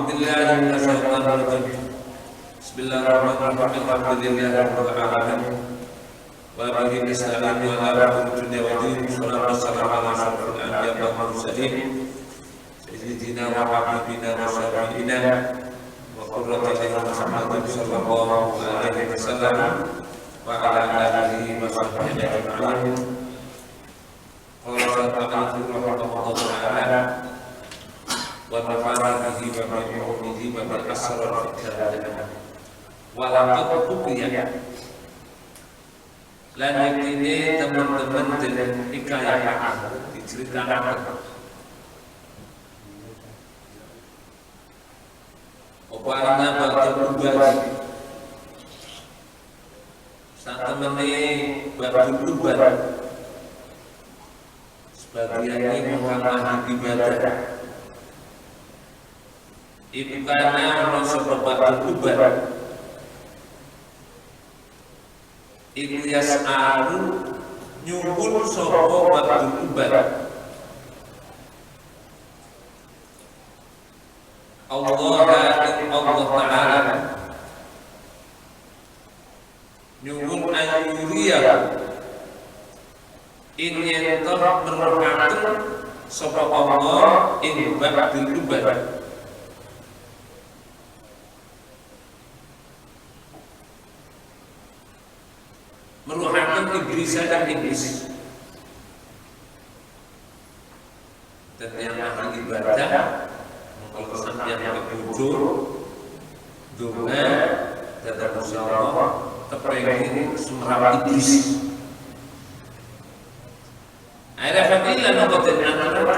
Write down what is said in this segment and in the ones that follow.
billahi minasyaitonir rajim. Bismillahirrahmanirrahim. Alhamdulillahirabbil alamin. Wa bihi nasta'in wa ala umuri dunya wa din. Shallallahu ala asyrafil anbiya'i wal mursalin. Sayyidina wa habibina wa syafi'ina wa qurrati a'yun Muhammadin sallallahu alaihi wasallam wa ala alihi wa sahbihi ajma'in. Qala ta'ala rahimahullahu ta'ala wa nafa'ana bihi wa bi ulumuhi wa bil asrar fi kalam wa laqad buqiya. Lan ini teman-teman dan hikayat diceritakan opana bakal berubah saat temani bakal berubah sebagian ini mengalami ibadah ibu karena merasa bakal berubah iku yas'alu nyumpul sopo bakal berubah Allah Ta'ala nyuwun ayuriya in yentoh merupakan sapa Allah in ba'dil ubad merupakan iblis dan iblis dan yang ahli ibadah kalau sampai yang kebujur dunga dan musyawarah kepengen semerap iblis ada fadilah nobotin antara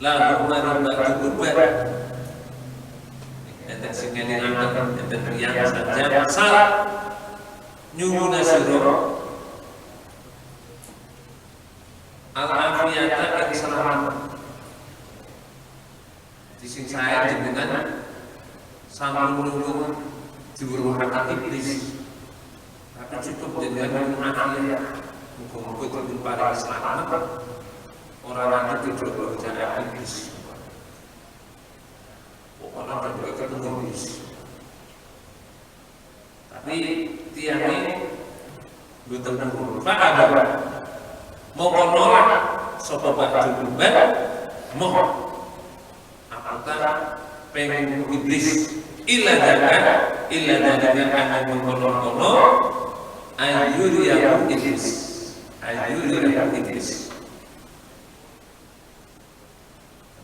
lalu marubah berubah enten singgani angkat enten riang saja salah nyuruh nasiro al-afiyata yang selamat di sini saya dengan sambung menunggu diuruhkan iblis tapi cukup dengan afiyat muka-muka itu para selamat orang-orang itu tidak berjalan iblis orang juga ketemu iblis tapi tiang ini betul betul ada mau menolak sopo batu berubah mau apakah pengen iblis illa dengan anak mengkono ayuriyahu iblis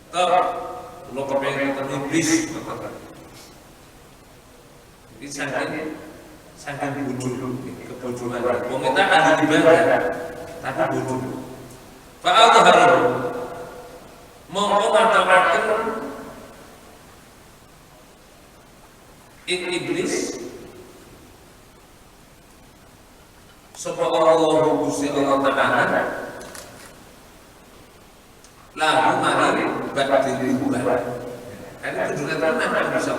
toh lo kepengen ketemu iblis ini sangat bujur kebodohan wong kita ahli ibadah tapi bodoh. Fa'adharu mongko ngatakan iblis sapa Allah Gusti Allah Ta'ala lahu mari ba'dil ubah. Karena tujuan tanah bisa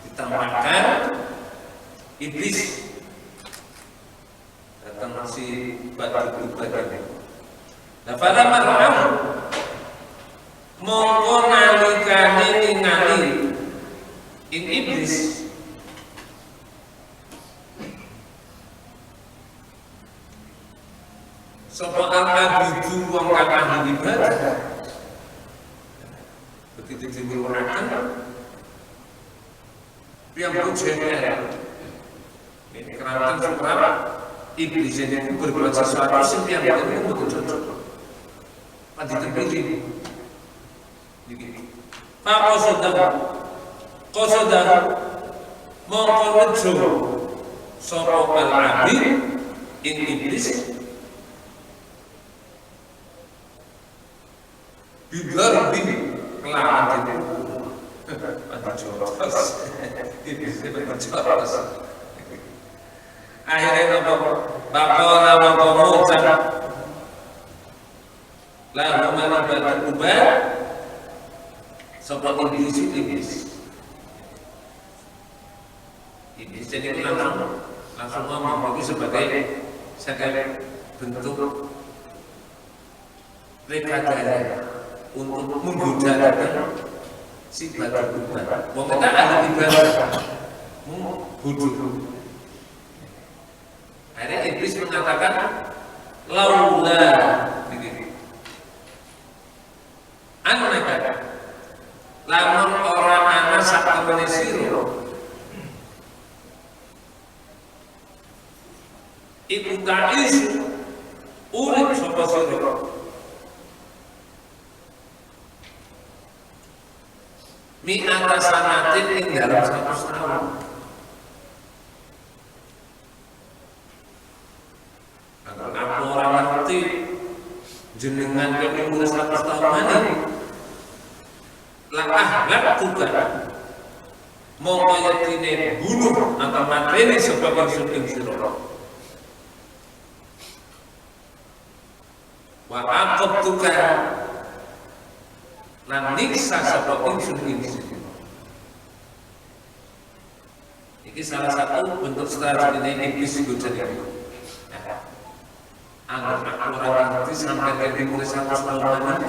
ditambahkan iblis datang si batu ubah. Nah pada malam mongko nalikane ningali in iblis sapa al-abidu wong kang ahli ibadah begitu diwuraken piyambak jener ini keranten seberapa iblis ini berbuat sesuatu setiap yang itu cocok. Pada terpilih. Pak Qasadahu mongko nejo sapa al-abid in iblis bidarbi kelawan itu. Pada jotos. Iblis berjotos. Akhirnya bakola mengucap lalu mana ubah seperti iblis jadi langsung ngomong itu sebagai bentuk rekadanya untuk menggoda si batu uban. Wong kita ahli ibadah, bodoh. Akhirnya iblis mengatakan laula annaka lamun ora ana satemene sira iku ta'is urip sapa sira mi atasanatin ing dalam 100 tahun. Aku orang ngerti jenengan kok umur 100 tahun mana langkah juga mau kayatine bunuh atau mateni sebab ingsun sira wa aqabtuka lan niksa sebab ingsun iki salah satu bentuk strategi iblis goda iki. Anggap aku orang ngerti sampai ke umur 100 tahun mana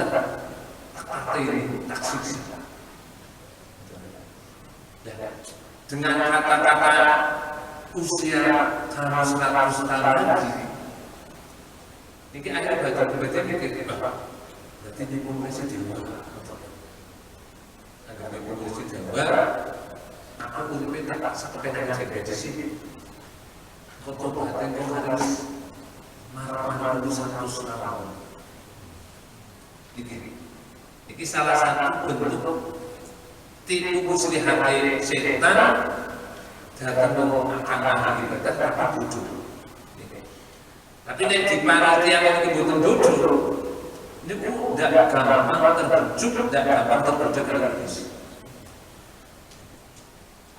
tak ini tak siksa. Dengan kata-kata usia kamu 100 tahun lagi, ini akhirnya baca-baca mikir, berarti di umur si Jawa, agar di umur si Jawa, aku uripnya tak sampai dengan jaga sih, kau batin kau harus marah 100 tahun. Ini salah satu bentuk tipu muslihat setan datang akan ahli ibadah tapi bodoh. Tapi nek diparati yang iki boten bodoh, niku ndak gampang terbujuk, ndak gampang terbujuk karo iblis.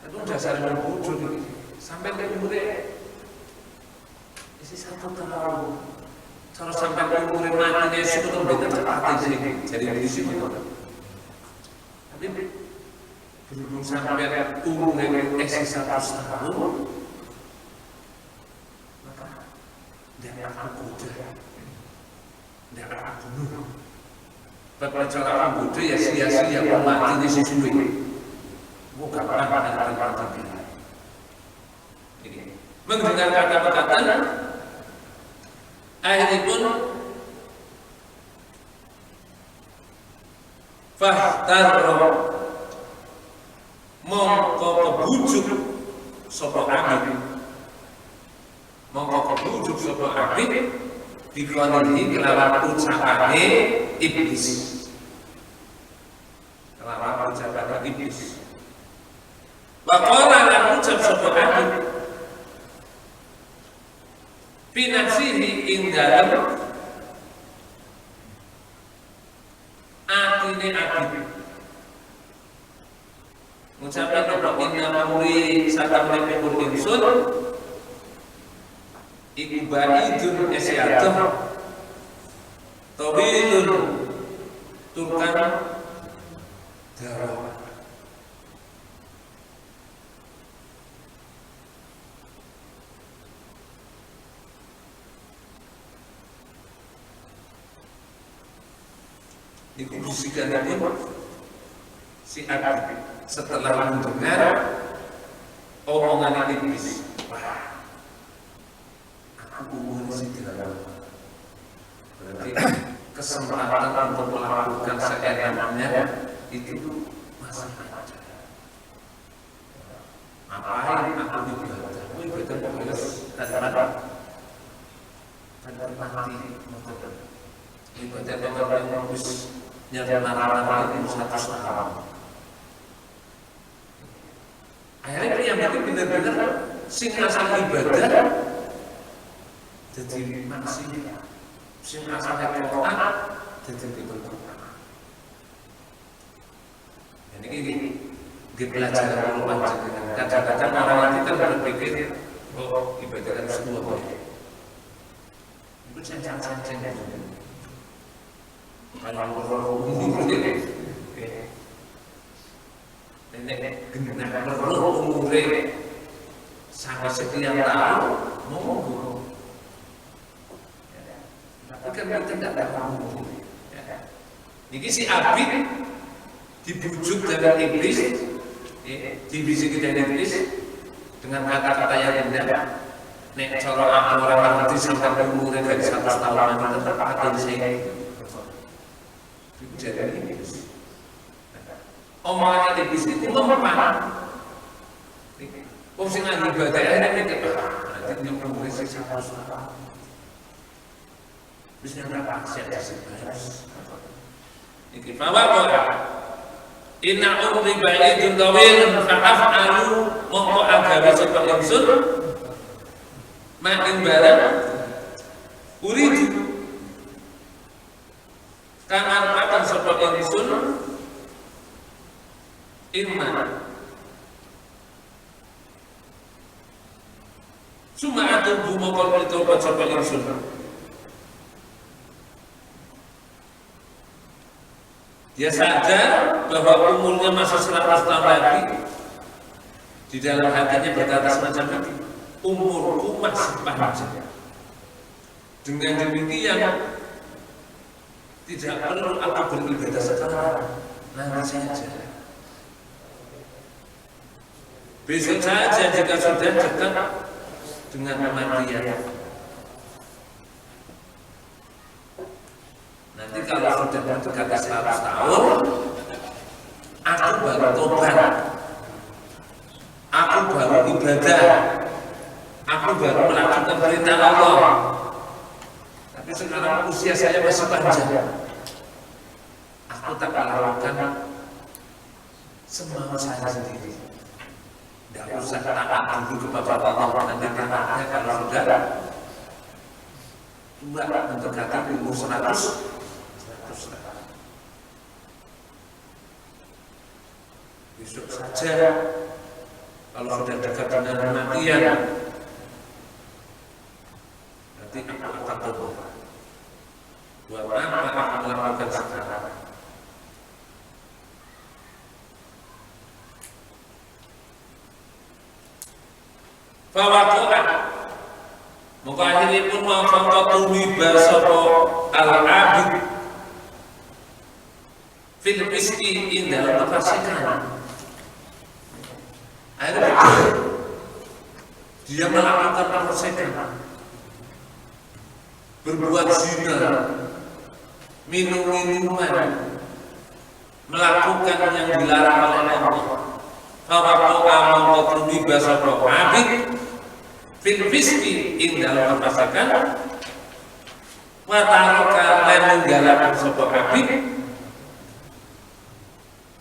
Itu dasarnya bodoh iki. Sampai ke umur isi 1 tahun. Kalau sampai ke umur mati nek sudah betul cepat iki jadi iblis itu. Tapi berhubung sampai umurnya isi 100 tahun, maka dia akan bodoh, dia akan bunuh. Berbicara bodoh ya sia-sia mati di situ. Bukan ada tempat ini. Mendengar kata-kata, akhirnya pun fahtarro mongko kebujuk sapa abid mongko kebujuk sapa abid dikonihi kelawan ucapane iblis kelawan ucapane iblis waqala lan ucap sapa abid fi nafsihi ing dalem atine abid ngucapkan bahwa inna muri satamne pun ingsun iku baidun esyatuh tawilun turkan darah. Iku bisikan pun si abid setelah mendengar omongan iblis, wah, aku umur segera. Berarti kesempatan untuk melakukan seenaknya itu masih ada. Ngapain aku ibadah? Ibadah harus dan mati. Ibadah yang harus nyarana itu 100 tahun. Akhirnya yang itu benar-benar sing asal ibadah jadi maksiat, sing asal taat jadi dibentuk. Dan ini pelajaran panjenengan. Kadang-kadang orang kita berpikir, oh ibadah kan semua boleh. Itu cancang-cancang. Kalau nenek genap perlu umure sampai sekian tahun monggo. Tapi kan kita tidak tahu. Niki si Abid dibujuk dari iblis, dibisiki dari iblis dengan kata-kata yang indah. Nek cara orang ngerti sampai umurnya dari 100 tahun nanti tetap akan saya jadi iblis. Omongan iblis itu mempan. Sing ahli ibadah ini nanti nyuruh sing 100 tahun. Bisa nggak aksi iki bawa inna umri ba'idun tawil fa'af'alu mongko agawe sapa ingsun makin barang uridu kang akan sapa ingsun iman suma atubu mongko itu sapa ingsun dia sadar bahwa umurnya masih 100 tahun lagi. Di dalam hatinya berkata semacam itu, umurku masih panjang. Dengan demikian tidak perlu aku beribadah sekarang, nanti saja. Besok saja jika sudah dekat dengan kematian. Nanti kalau sudah mendekati 100 tahun, aku baru tobat, aku baru ibadah, aku baru melakukan perintah Allah. Tapi sekarang usia saya masih panjang, aku tak melakukan semau saya sendiri. Tidak usah taat dulu kepada Allah, nanti taatnya kalau sudah tua mendekati umur 100. Besok saja kalau sudah dekat dengan kematian nanti aku akan tobat. Buat apa aku melakukan sekarang? Fawako'ah muka akhirnya pun mafakatumi basopo al-abid fil miski indah kefasikan. Akhirnya dia melakukan persetan, berbuat zina, minum minuman, melakukan yang dilarang oleh Allah. Fawako'a mengkotumi basopo abid fil miski indah kefasikan. Wataroka lain menggalakan sopo abid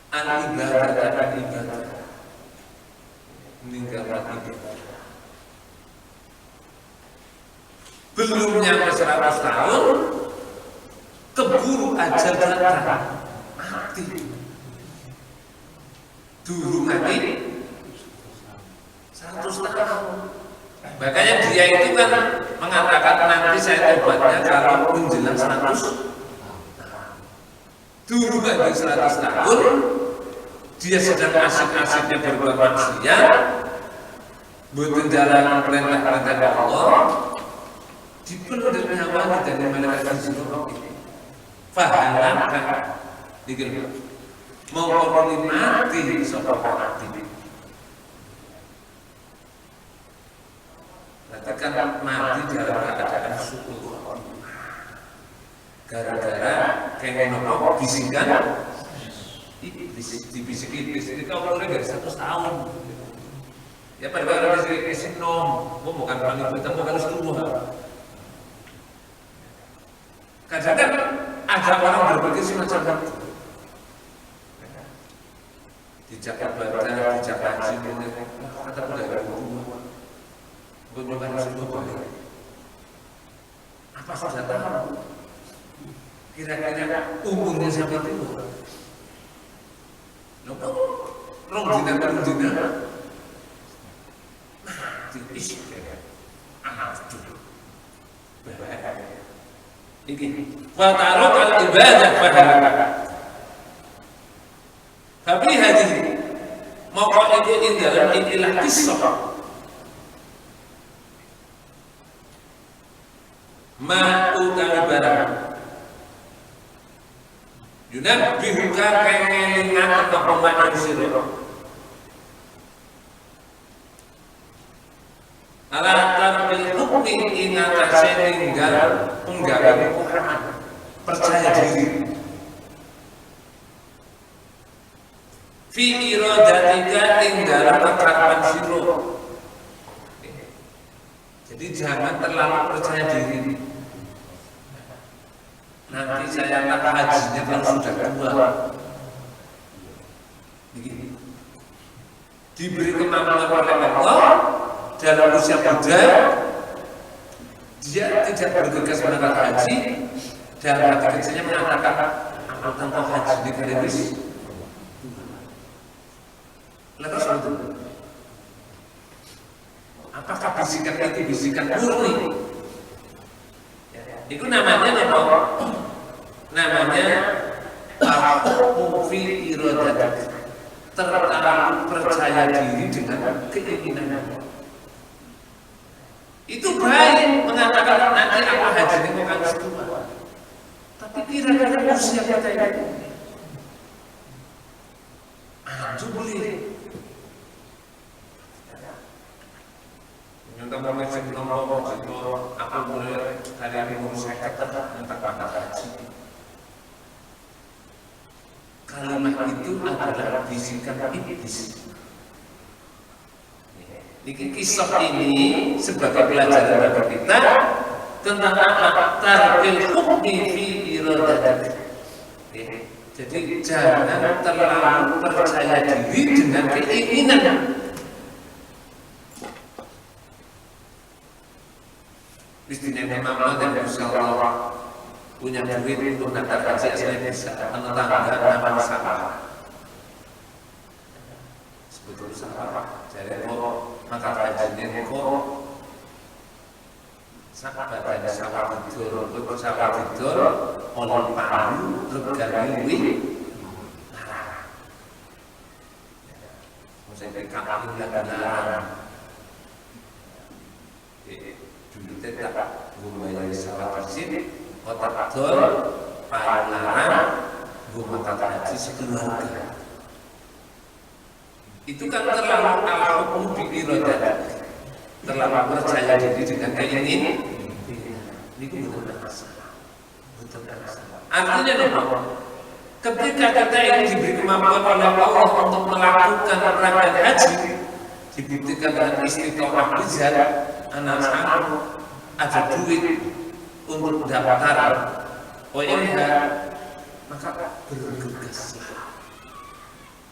al-ibadah dan ibadah, meninggalkan ibadah. Belum nyampe 100 tahun keburu ajal datang, mati. Dulu mati 100 tahun. Makanya dia itu kan mengatakan nanti saya tobatnya kalau menjelang 100. Dulu mati 100 tahun. Dia sedang asik-asiknya berbuat maksiat, berjalan perintah-perintah Allah, dipenuhi dengan nyawanya dari malaikat Jibril. Fahalaka, dikira mau mati sapa mati. Berarti kan mati dalam keadaan syukur. Gara-gara kayak nopo bisikan dibisik iblis itu umurnya dari 100 tahun. Ya pada bisik iblis nom, bukan panggil kita bukan seluruh. Kadang-kadang ada orang berpikir semacam itu. Dijak ibadah, dijak haji, kata budaya bukan seluruh. Apa sudah tahu? Kira-kira umurnya sampai itu? Rong dina isi iki fataruq al-ibadah fahara tapi hadis maka itu dalam ikilah kisah ma utawi barang Yunabbihuka kengelingan apa makna sira. Ala tarbil hukmi ing atase tinggal penggawe Quran. Percaya diri. Fi iradatika tinggal kekarepan sira. Jadi jangan terlalu percaya diri. Nanti saya tak hajinya kalau sudah tua. Begini. Diberi kemampuan oleh Allah dalam usia muda, dia tidak bergegas berangkat haji. Dalam hati kecilnya mengatakan, aku tanpa haji di Karis. Lepas itu, apakah bisikan itu bisikan murni? Itu namanya apa? Namanya al-hukmu fi iradatik. Terlalu percaya diri dengan keinginan. Itu baik mengatakan nanti aku haji ini akan tua. Tapi kira-kira usia kita ini anjur boleh. Nyontoh masih nombor aku boleh hari ini mau saya katakan tentang haji. Kalimat itu adalah bisikan iblis. Kisah ini sebagai pelajaran bagi kita tentang apa? Tarbil hukmi fi iradatik. Jadi jangan terlalu percaya diri dengan keinginan. Istimewa Imam dan Rasulullah punya duit untuk nanti haji aslinya bisa menetangga nama sahabat. Sebetulnya sahabat jadi maka hajinya kok sahabat dan sahabat itu oleh paru regane luwih larang. Mesti dikatakan larang. Dulu tidak gumai sahabat di sini otak dol paling larang gumai haji sekeluarga. Itu kan terlalu al-hukmu bi iradat. Terlalu percaya diri dengan keinginan. Ini bukan masalah. Artinya apa? Ketika kita ini diberi kemampuan oleh Allah untuk melakukan rangkaian haji, dibuktikan dengan istiqomah izar, anak-anak ada duit untuk daftar OMH, maka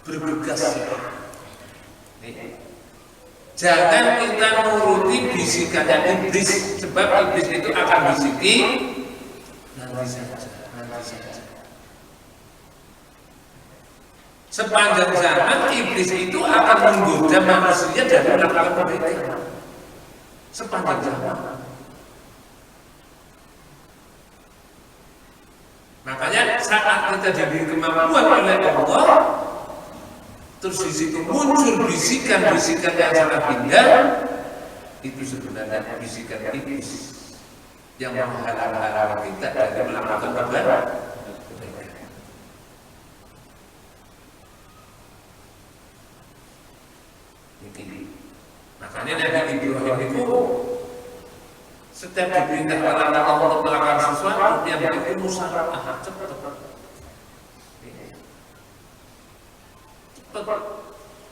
bergegaslah. Jangan kita nuruti bisikannya iblis, sebab iblis itu akan bisiki nanti saja. Sepanjang zaman iblis itu akan menggoda manusia dan melakukan kebaikan. Sepanjang zaman. Makanya saat kita diberi kemampuan oleh Allah, terus di situ muncul bisikan-bisikan yang sangat indah, itu sebenarnya bisikan iblis yang menghalang-halangi kita dari melakukan kebaikan. Makanya Nabi Ibrahim itu setiap diperintah oleh Allah untuk melakukan sesuatu, dia berarti musyawarah cepat.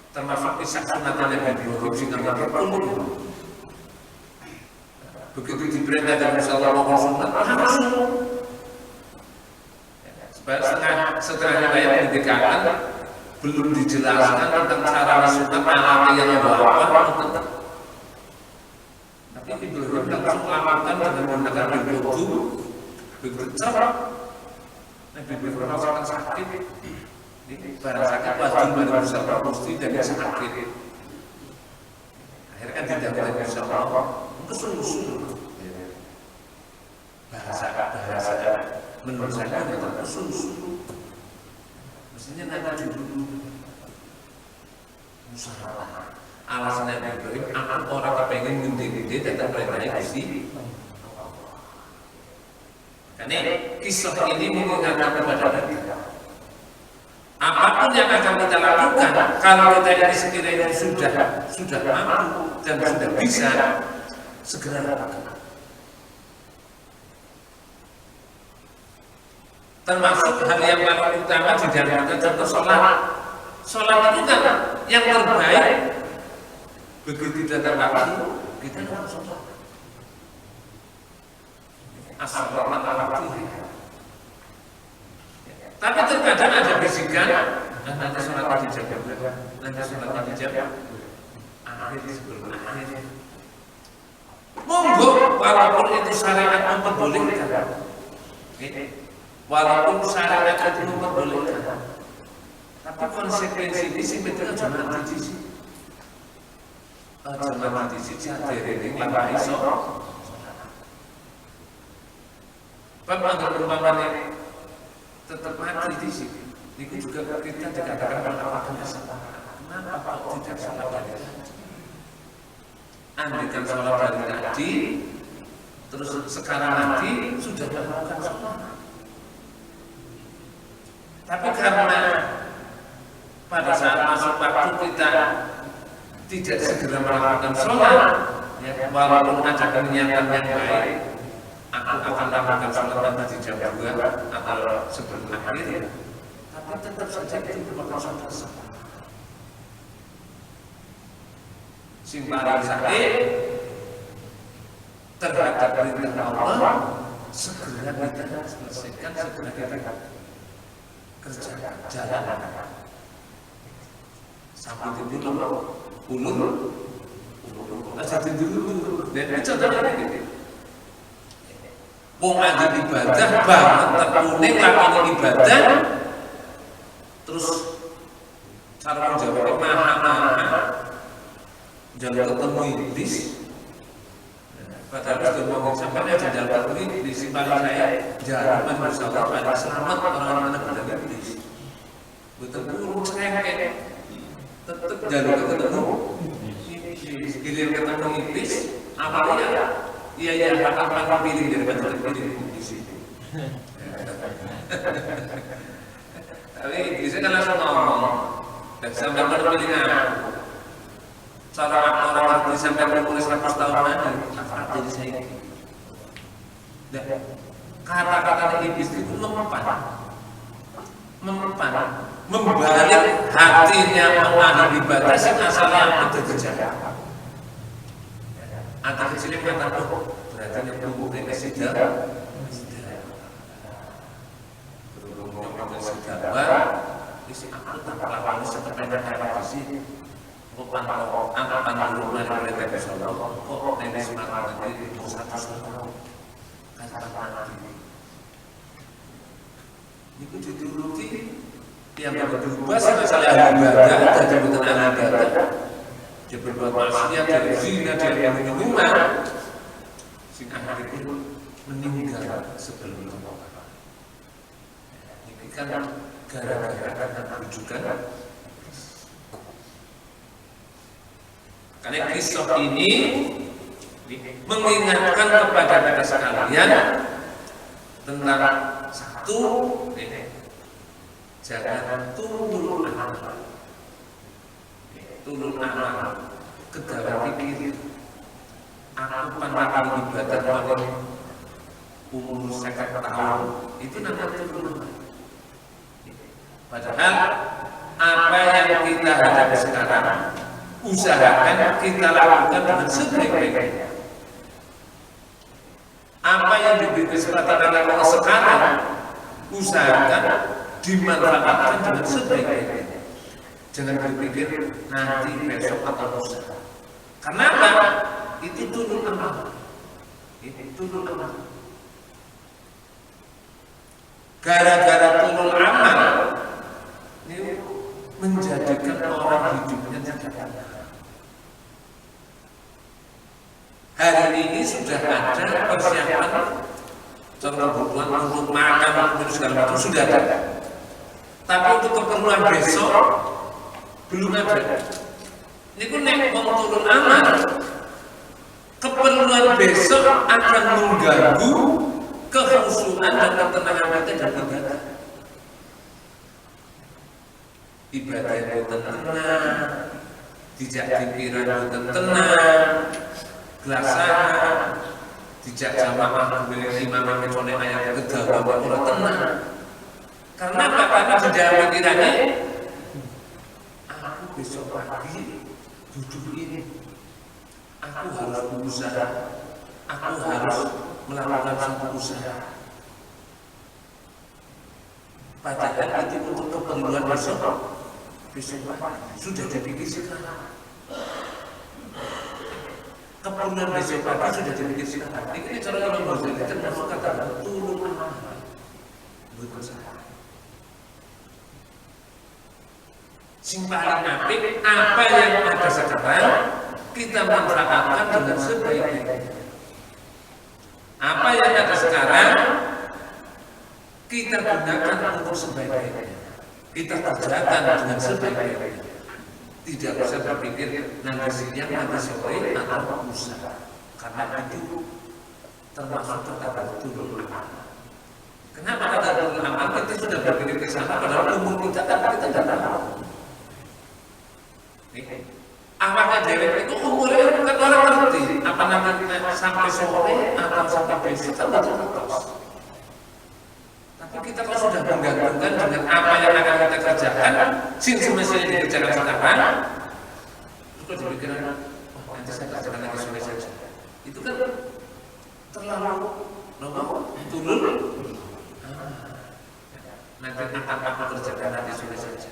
Termasuk kisah sunat Nabi Ibrahim sehingga berkumpul. Begitu diperintah dari Allah mau sunat, langsung. Setelah ayat dikatakan belum dijelaskan tentang cara sunat alat yang apa. Tapi Ibrahim langsung melakukan dengan menggunakan berwudu, begitu cepat. Nabi Ibrahim merasakan sakit. Barang sakit wajib berusaha mesti dari sakit. Akhirnya kan tidak boleh berusaha kesungguh-sungguh. Bahasa menurut saya tidak kesungguh-sungguh. Mestinya nanti dulu musyawarah. Alasan Nabi Ibrahim, aku orang kepengen gede-gede datang perintahnya Gusti. Karena kisah ini mengingatkan kepada kita apapun yang akan kita lakukan, kalau kita ini sekiranya sudah mampu dan sudah bisa, segera lakukan. Termasuk hal yang paling utama di dalam kita contoh sholat. Sholat itu kan yang terbaik. Begitu datang waktu, kita harus sholat. As-sholatu ala waktiha. Tapi terkadang ada bisikan, nanti sholatnya dijawab, nanti sholatnya dijawab, akhir sebelum akhir. Monggo, walaupun itu syariat memperbolehkan, walaupun syariat itu memperbolehkan, tapi konsekuensi ini sih betul jangan diisi, jangan diisi hadirin yang iso. Bapak umpamanya tetap mati di sini. Itu juga kita dikatakan melakukan kesalahan. Kenapa kok tidak sholat dari tadi? Andaikan sholat dari tadi, terus sekarang nanti sudah melakukan sholat. Tapi karena pada saat masuk waktu kita tidak segera melakukan sholat, ya, walaupun ada niatan yang baik, aku akan lakukan sholat nanti jam 2 atau sebelum akhir, tapi tetap saja itu merupakan sholat salah. Paling sakit terhadap perintah Allah, segera kita selesaikan, segera kita kerjakan, jalan. Sampai dulu, ulur, aja dulu. Dan contohnya begini. Wong lagi ibadah banget terkuning lakoni ibadah, terus cara menjawab mahal, jangan ketemu iblis. Padahal sudah ngomong sampai aja jangan ketemu iblis. Paling saya jangan bersalah pada selamat orang-orang yang dari iblis. Betul burung cengkeh, tetap jangan ketemu iblis. Gilir ketemu iblis, apalagi iya akan pilih daripada terpilih di sini. Tapi bisa kan langsung ngomong, dan sampai terpilih aku. Cara orang arti sampai menulis 100 tahun lagi, apa jadi saya ini? Kata-kata iblis itu mempan, membalik hatinya mengalami batas yang asalnya itu terjadi. Anak kecil yang kata, berarti yang tumbuh ini sudah berhubung yang sudah isi aku tak lakukan seperti yang sih. Bukan angkatan dulu dari mereka Insyaallah kok nenek semangat nanti satu kata mati. Itu dituruti yang berubah masalah ibadah dan jabatan ibadah. Dia berbuat maksiat dari zina dari minuman, sehingga akhirnya meninggal sebelum bertobat. Ini kan gara-gara rujukan. Karena kisah ini mengingatkan kepada kita sekalian tentang satu, jangan turun amal, ke dalam pikir. Aku pandang ibadah paling umur 50 tahun itu namanya turun. Padahal apa yang kita hadapi sekarang, usahakan kita lakukan dengan sebaik-baiknya. Apa yang diberi kesempatan Allah sekarang, usahakan dimanfaatkan dengan sebaik-baiknya. Jangan berpikir nanti, besok atau lusa. Kenapa? Itu turun amal. Gara-gara turun amal, ini menjadikan orang hidupnya tidak tenang. Hari ini sudah ada persiapan kebutuhan untuk makan, untuk segala macam sudah ada. Tapi untuk keperluan besok belum ada. Ini pun nek mau turun amal, keperluan besok akan mengganggu kekhusyuan dan ketenangan kita dalam ibadah. ibadah boten tenang, dijak pikiran boten tenang, gelasahan, dijak jamaah milik imam ngene ayat kedua ora tenang. Karena apa? Karena di dalam pikirannya aku besok pagi duduk ini, aku harus berusaha, aku harus melakukan satu usaha. Padahal itu untuk keperluan besok pagi sudah dipikir sekarang. Keperluan besok pagi sudah dipikir sekarang. Ini cara Imam Ghazali termasuk kata tulul amal, berusaha. Sing paling apik apa yang ada sekarang kita manfaatkan dengan sebaik-baiknya. Apa yang ada sekarang kita gunakan untuk sebaik-baiknya. Kita kerjakan dengan sebaik-baiknya. Tidak bisa berpikir nanti siang, nanti sore atau lusa. Karena itu termasuk kata tulul amal. Kenapa kata tulul amal? Kita sudah berpikir ke sana padahal umur kita tidak tahu. Awalnya dewek itu umurnya bukan orang ngerti apa namanya sampai sore atau sampai besok kita terus. Tapi kita kalau sudah menggantungkan dengan apa yang akan kita kerjakan, semestinya dikerjakan sekarang, terus dipikiran, wah nanti saya kerjakan lagi sore saja. Itu kan terlalu tulul. Nanti akan aku kerjakan nanti sore saja.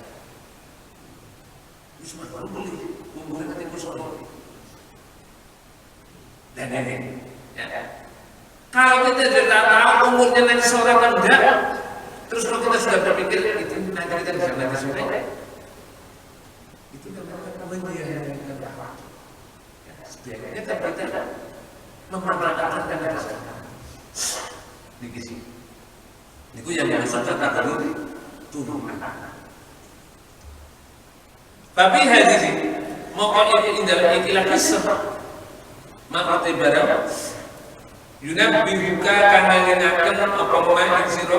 Cuma baru beli, umurnya ketika sore. Dan ini, ya. Kalau kita tidak tahu umurnya nanti sore atau enggak, terus kalau kita sudah berpikir itu nanti kita bisa nanti sore, itu namanya menyanyikan waktu. Sebaiknya kita memanfaatkan yang ada sekarang. Niki sih, niku yang masuk kategori tulul amal. Tapi hadis maka ini dalam ikilah kisah maka ibarat yunabbihuka kana linakan apa main sira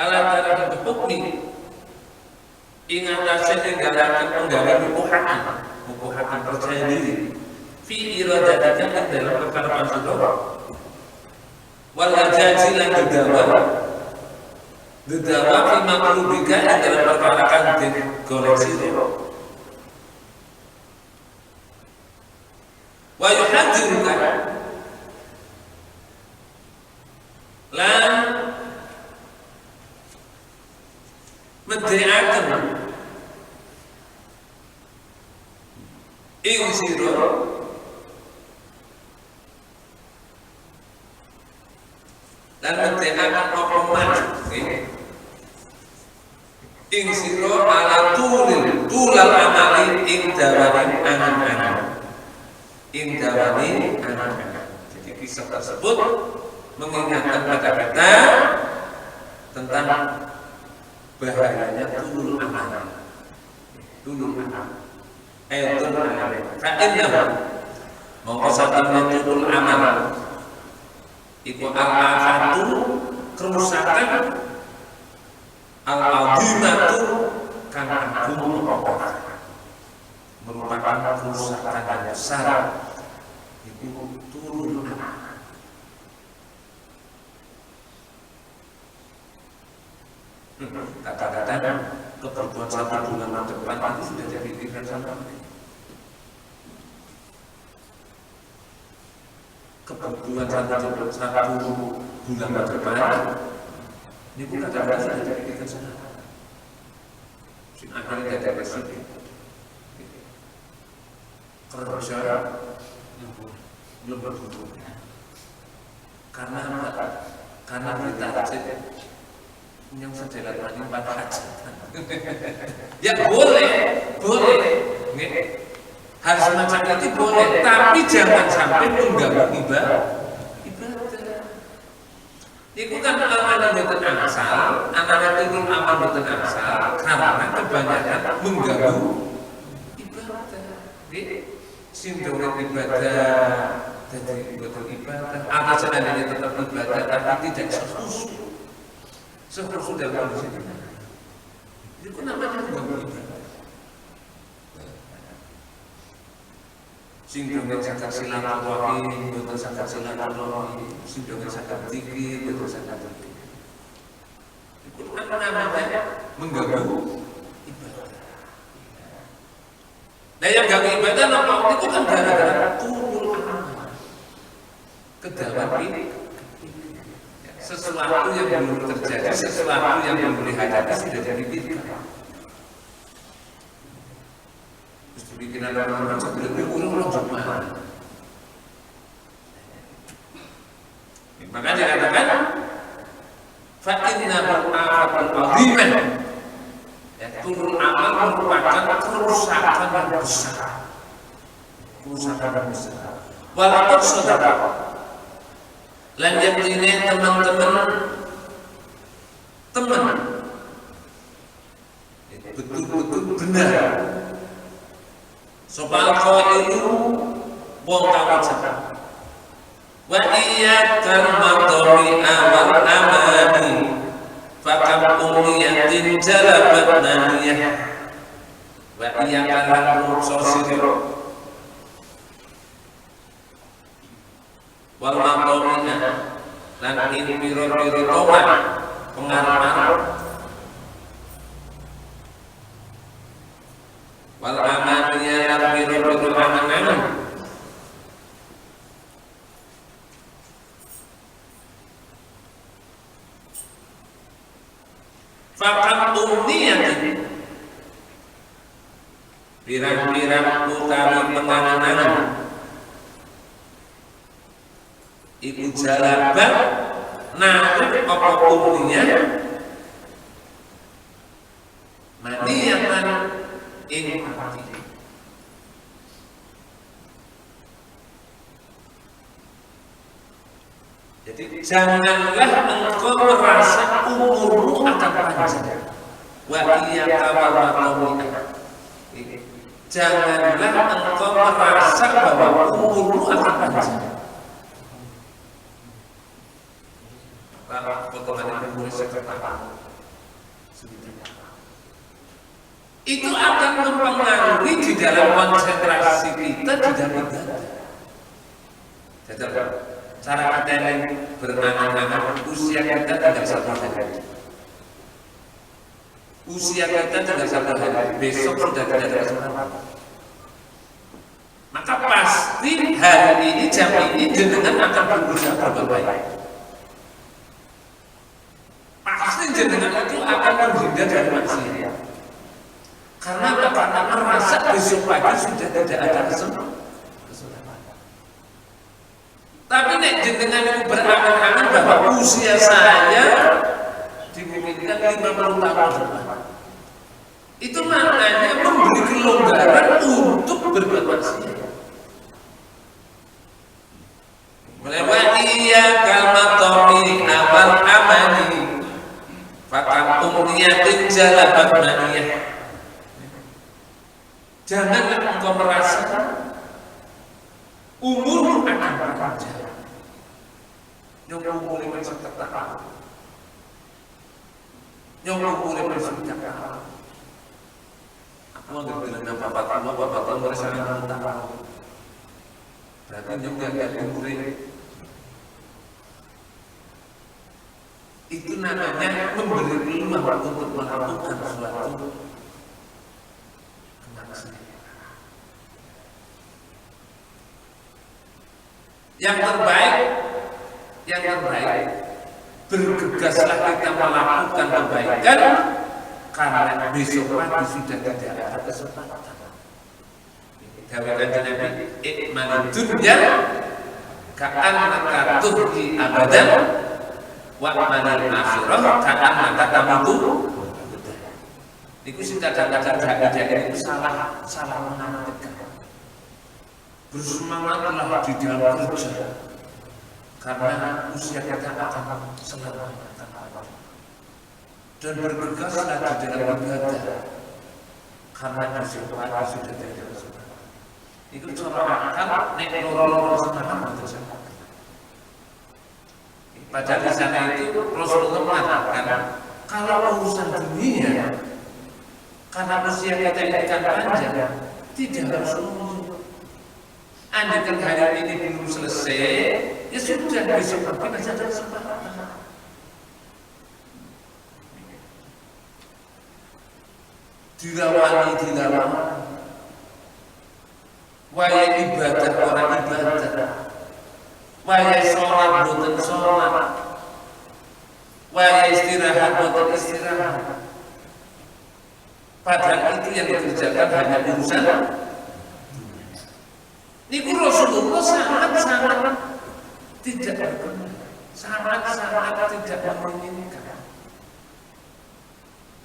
ala tarikh hukmi ingat asal tinggalakan penggawe hukum percaya diri fi iradatika dalam perkara pansudo wal ajaji lan gedawa fi maklubika dalam perkara kantin koleksi wa yuhadziruka lan medheaken ing sira lan medheaken apa maneh ing sira ala tulal amali ing dawani angan-angan. Jadi kisah tersebut mengingatkan pada kita tentang bahayanya tulul amal. Ayatun amal. Fa'innahu mongko satemene tulul amal iku al-afatu kerusakan al-azimatu kan agung merupakan kerusakan yang besar. Itu tulul amal. Kata-kata kebutuhan 1 bulan depan itu sudah dipikirkan sama kebutuhan 1 bulan depan ini pun kadang-kadang sudah dipikirkan sama akhirnya tidak bersih kerja belum berbutuh karena apa? Karena kita yang sejalan menyimpan hajatan. Ya boleh, hal semacam itu boleh, tapi jangan sampai mengganggu ibadah. Itu kan amal boten angsal, anak itu amal boten angsal, karena kebanyakan mengganggu ibadah. Sindrom ibadah, jadi betul ibadah. Apa seandainya tetap ibadah, tapi tidak khusyuk. sudah kondisi itu namanya mengganggu ibadah. Sing dongeng saged silaturahmi, boten saged silaturahmi, sing dongeng saged zikir, boten saged zikir. Itu namanya mengganggu ibadah. Nah yang ganggu ibadah apa? Itu kan gara-gara turun amal. Kedawan ini sesuatu yang belum terjadi, sesuatu yang belum dihadapi sudah dipikirkan. Bikinan orang sebelum dikurung cuma. Maka dikatakan fa'inna ba'afatul azimah. Ya, turun amal merupakan kerusakan yang besar. Kerusakan yang besar. Walaupun saudara, lan yaktine teman-teman betul-betul benar. Sopal qailu wong kang ucap wa iyyakal madami awal amani fakam umniyatin jalabat naniyah wa iyyakal sosiro wal madamina lan in biro-biro tomat pengarang wal amaniyah lan biro-biro aman-aman fakat umniyatin pirang-pirang utawi pengangan iku jalaban narik apa umniyah maniyatan ing hati. Jadi janganlah engkau merasa umurmu akan panjang. Wa iyyaka wal matami'ah. Janganlah engkau merasa bahwa umurmu akan panjang. Para potongan umur sekitar itu akan mempengaruhi di dalam konsentrasi kita di dalam ibadah. Cara kita yang berangan-angan usia kita tidak satu hari. Usia kita tidak satu hari. Besok sudah tidak ada kesempatan. Maka pasti hari ini jam ini jenengan akan berusaha berbuat baik. Pasti jenengan itu akan menghindar dari maksiat. Karena merasa besok pagi sudah tidak ada kesempatan. Tapi nek jenengan itu berangan-angan bahwa usia saya dimungkinkan 50 tahun depan. Itu maknanya memberi kelonggaran untuk berbuat maksiat. Melewati iyyakal matami awal amani fakam umniyatin jalabat maniyah. Janganlah engkau merasa umurmu akan panjang. Yang umurmu masih tetap. Yang umurmu masih tetap. Aku nggak bilang bapak merasa tetap. Berarti juga nggak umurnya. Itu namanya memberi peluang untuk melakukan sesuatu. Yang terbaik bergegaslah kita melakukan kebaikan karena besok pagi sudah tidak ada kesempatan. Dawuh Nabi, "Ikmal dunya ka'annaka tuhyi abadan wa amal akhirah ka'annaka tamutu." Iku sing kadang-kadang itu salah mengartikan. Bersemangatlah di dalam kerja karena usia kita akan selalu dan bergegaslah di dalam ibadah karena besok pagi sudah tidak ada. Itu cara akal nek loro semangat betul. Padahal di sana itu Rasulullah mengatakan kalau urusan dunia karena usia kita ini kan panjang, tidak harus umur. Andaikan hari ini belum selesai, ya sudah besok pagi masih ada kesempatan. Dilawani. Waya ibadah orang ibadah. Waya sholat boten sholat. Waya istirahat boten istirahat. Padahal itu yang dikerjakan hanya urusan. Niku Rasulullah sangat tidak berkenan, sangat tidak menginginkan.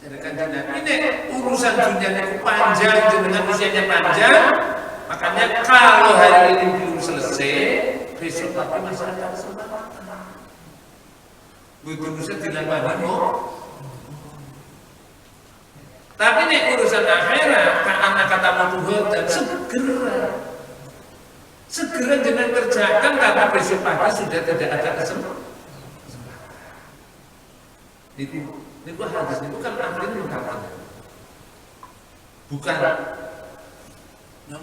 Jadi kan ini urusan dunia itu panjang, dengan usianya panjang, makanya kalau hari ini belum selesai, besok pagi masih ada kesempatan. Begitu bisa dilakukan tapi ini urusan akhirat, anak kata Tuhan dan segera dengan kerjakan karena besok pagi sudah tidak ada kesempatan. Ini hadis ini bukan ahli mengatakan, bukan yang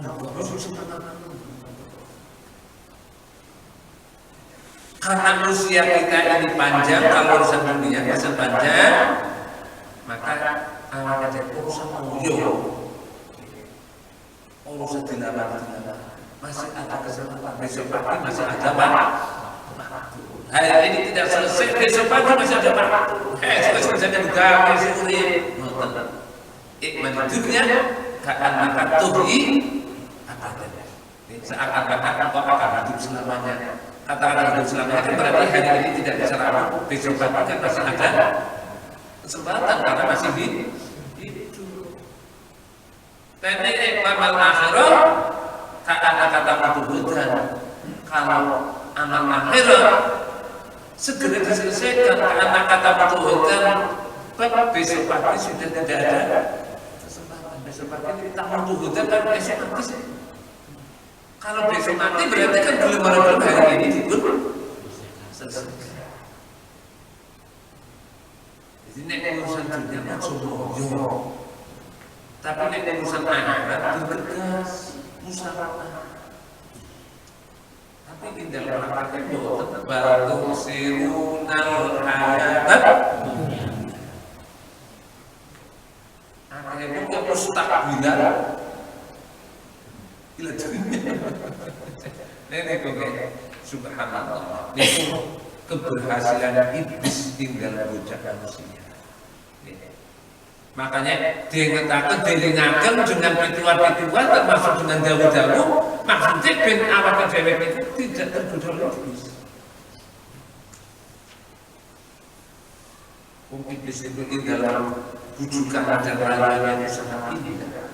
karena usia kita ini panjang, kalau urusan dunia masih panjang, maka awalnya jadi urusan urusan dilarang masih ada kesempatan, besok pagi masih ada waktu. Hari ini tidak selesai, besok pagi masih ada waktu. Selesai juga besok ini. Ikman dunia karena katuhi abadan. Seakan-akan kau akan hidup selamanya. Kata-kata hidup selamanya itu berarti hari ini tidak bisa lama. Besok pagi kan masih ada kesempatan karena masih hidup. Dan ini amal akhirat kata Tuhan. Kalau amal akhirat segera diselesaikan karena kata Tuhan, besok pagi sudah tidak ada kesempatan. Besok pagi kita mau Tuhan kan besok mati. Kalau besok mati berarti kan belum hari ini tidur selesai. Jadi ini urusan dunia macam tapi ini urusan akhirat bergegas musyawarah. Tapi tidak praktek boten baru sirunal hayat. Akhirnya punya mustakbilan. Gila dunia. Nenek kok subhanallah. Ini keberhasilan iblis tinggal bocah manusia. Makanya diingatkan, dilingakan dengan pituan-pituan termasuk dengan dawu-dawu, maksudnya ben awak dewek itu tidak tergoda oleh iblis. Iblis itu di dalam bujukan dan rayuan yang sangat indah.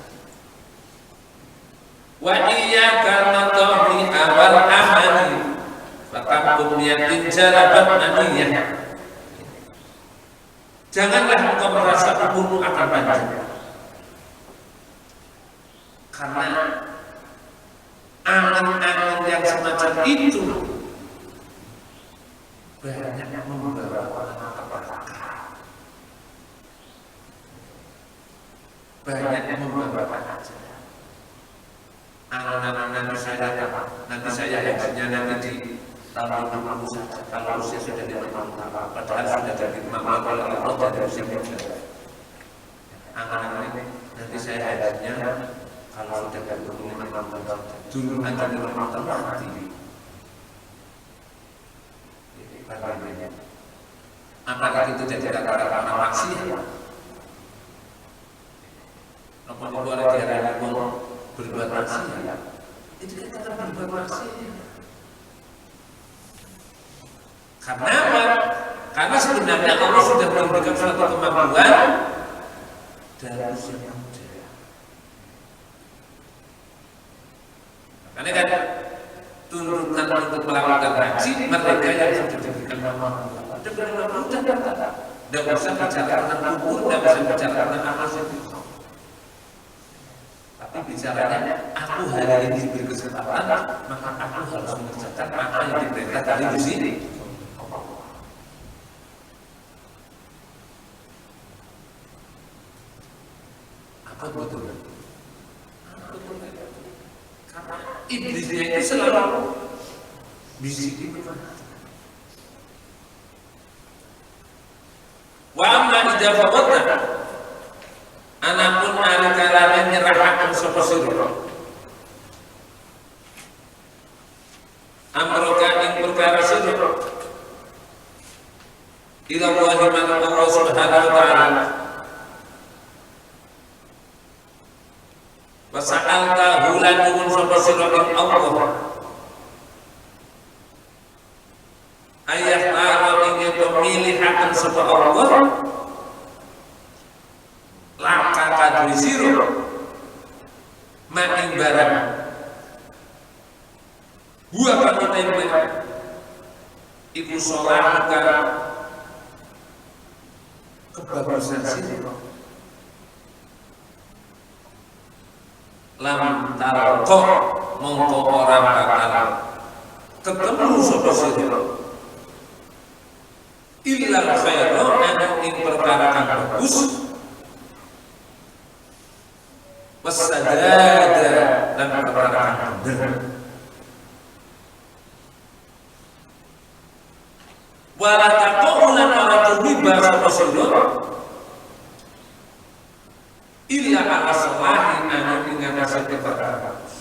Wa iyyaka natahi awal amali faqakum yakin jarabat aniyah. Janganlah engkau merasa umurmu akan panjang, karena angan-angan yang semacam itu banyak membawa malapetaka, banyak membawa aja. Angan-angan nanti saya hajinya nanti di tahun 60 saja, kalau usia sudah 50 padahal sudah jadi makhluk oleh Allah dari usia muda. Angan-angan ini nanti saya hajinya kalau sudah 25 tahun saja, dulu aja 5 tahun mati. Apakah itu jadi kata-kata maksiat? Apa itu ada di hari berbuat maksiat? Itu kata berbuat maksiat. Karena apa? Karena sebenarnya Allah sudah memberikan suatu kemampuan dari usia muda. Karena kan tuntutan untuk melakukan haji mereka yang sudah diberikan kemampuan. Tidak usah bicara tentang kubur, tidak usah bicara tentang amal itu. Tapi bicaranya, aku hari ini diberi kesempatan, maka aku harus mengerjakan apa yang diperintah dari sini. iblisnya itu selalu bisikin. Wa amma idza fawata anapun ari kalane nyerahaken sapa sira amroka ing perkara sira ila Allahi man Allah subhanahu wa ta'ala wa sa'alta hulan nuwun sapa sira ing Allah ayah ta'ala ing pemilihan sapa Allah laka kadri sira maing barang huwa kamutembe iku sholahaka kebagusan sira lam tarqa mongko ora bakal ketemu sapa sira illa khairu anu ing perkara kang bagus wasadada dan perkara kang bener wala taqawlan wala tubiba sapa sira illa ala salahi anu ing ngasih perkara bagus.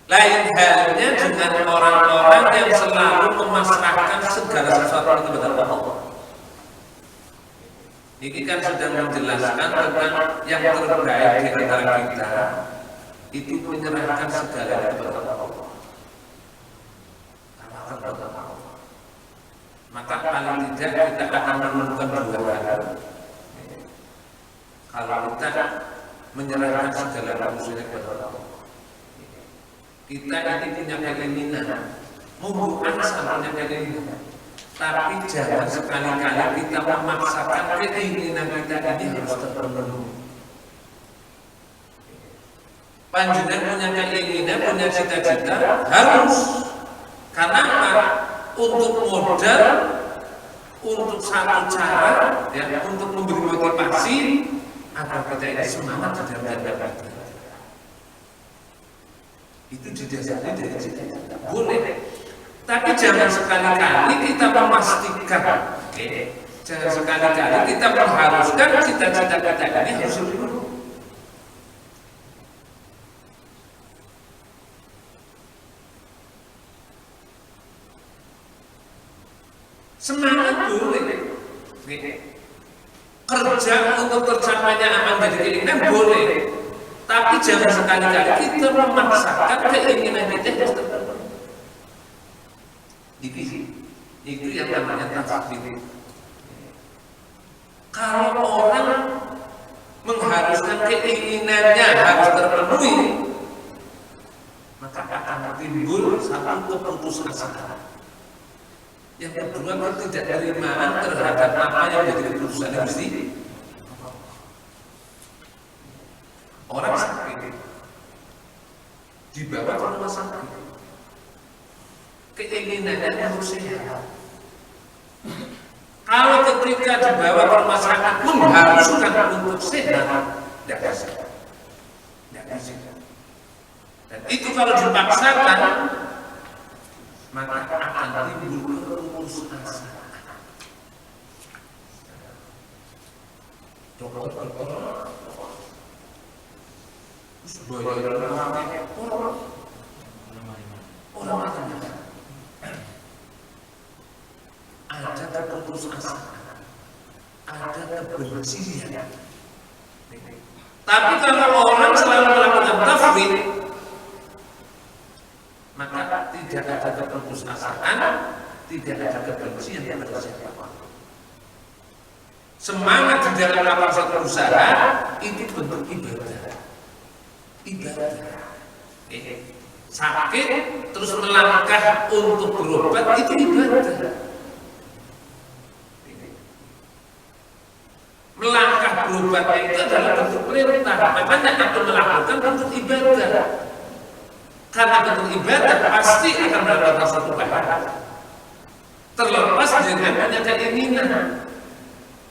Lain halnya dengan orang-orang yang selalu memasrahkan segala sesuatu kepada Allah. Ini kan sudah menjelaskan tentang yang terbaik di antara kita itu menyerahkan segala kepada Allah. Maka paling tidak kita akan menemukan dua hal. Kalau kita menyerahkan segala urusannya kepada Allah, kita ini punya keinginan, mungkin sama punya keinginan, tapi jangan sekali-kali kita memaksakan keinginan kita ini harus terpenuhi. Panjenengan punya keinginan, punya cita-cita harus, karena apa? Untuk modal, untuk satu cara, ya, untuk memberi motivasi agar kita ini semangat di dalam kita. Itu didasari dari cita-cita. Boleh, tapi jangan sekali-kali kita memastikan, jangan sekali-kali kita mengharuskan cita-cita kita ini harus dipenuhi. Semangat boleh, kerja untuk tercapainya aman dari keinginan boleh, tapi jangan sekali-kali kita memaksakan keinginan kita harus terpenuhi. Itu yang namanya tasbih. Kalau orang mengharuskan keinginannya harus terpenuhi, maka akan timbul satu keputusasaan. Yang kedua, ketidakterimaan terhadap apa yang menjadi keputusan yang mesti. Orang sakit dibawa ke rumah sakit, keinginannya harus sehat. Kalau ketika dibawa ke rumah sakit mengharuskan untuk sehat, tidak bisa. Dan itu kalau dipaksakan, maka akan timbul keputusasaan. Dokter orang macam-macam. Ada keputusasaan, ada kebencian. Tapi kalau orang selalu melakukan tafwid, maka tidak ada keputusasaan, tidak ada kebencian kepada siapa. Semangat di dalam melakukan satu usaha itu bentuk ibadah. Sakit terus melangkah untuk berobat itu ibadah. Melangkah berobat itu adalah bentuk perintah, makanya itu melakukan bentuk ibadah. Karena bentuk ibadah pasti akan mendapatkan suatu pahala. Terlepas dengan punya keinginan.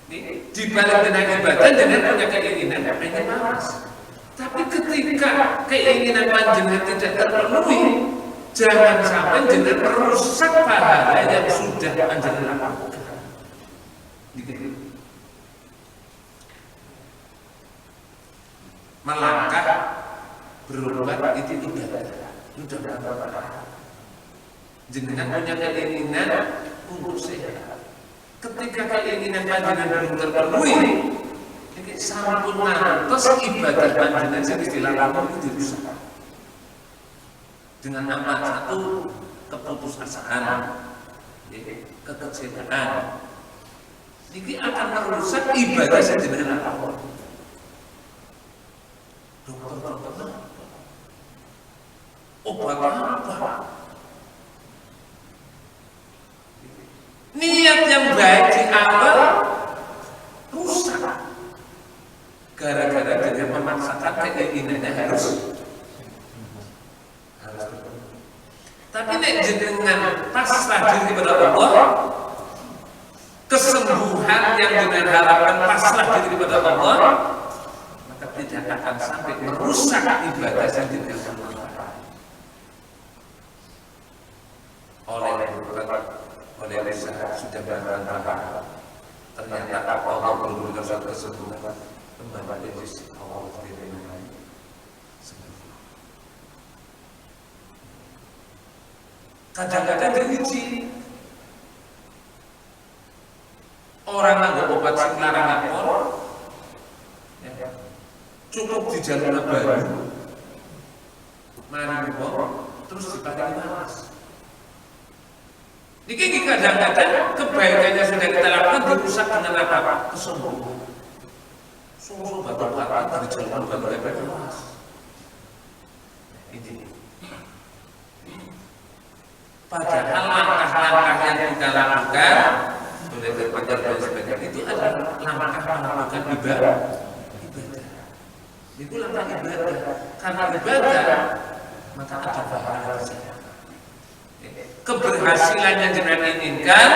Di balik dengan ibadah dengan punya keinginan pengen malas. Tapi ketika keinginan panjenengan tidak terpenuhi, jangan sampai jenengan merusak pahala yang sudah panjenengan lakukan. Melangkah berobat itu ibadah. Sudah berapa? Jenengan punya keinginan untuk sehat. Ketika keinginan panjenengan belum terpenuhi, ini sampun ngantos ibadah panjenengan yang dilakukan itu dirusak. Dengan nama satu keputusasaan, kekecewaan, ini akan merusak ibadah yang jenengan lakukan. Dokter, obat apa? Niat yang baik di awal rusak gara-gara dia memaksakan keinginannya harus. Tapi nek jenengan pasrah diri kepada Allah, kesembuhan yang jenengan harapkan pasrah diri kepada Allah, maka tidak akan sampai merusak ibadah yang jenengan lakukan. Oleh usaha sudah berantara, ternyata Allah memberikan suatu kesembuhan kembali ke sisi Allah dengan sembuh. Kadang-kadang diuji orang nggak obat sing larang lapor, cukup di jalur baru, mari terus dipakai malas. Ini kadang-kadang kebaikannya sudah kita lakukan dirusak dengan apa? Kesombongan. Sombong batu-batu dari jalan batu-batu luas. Ini. Padahal langkah-langkah yang kita lakukan, boleh berpanjang dan sebagainya, itu adalah langkah melakukan ibadah. Itu langkah ibadah. Karena ibadah, maka ada pahala di sana. Keberhasilan yang jenengan inginkan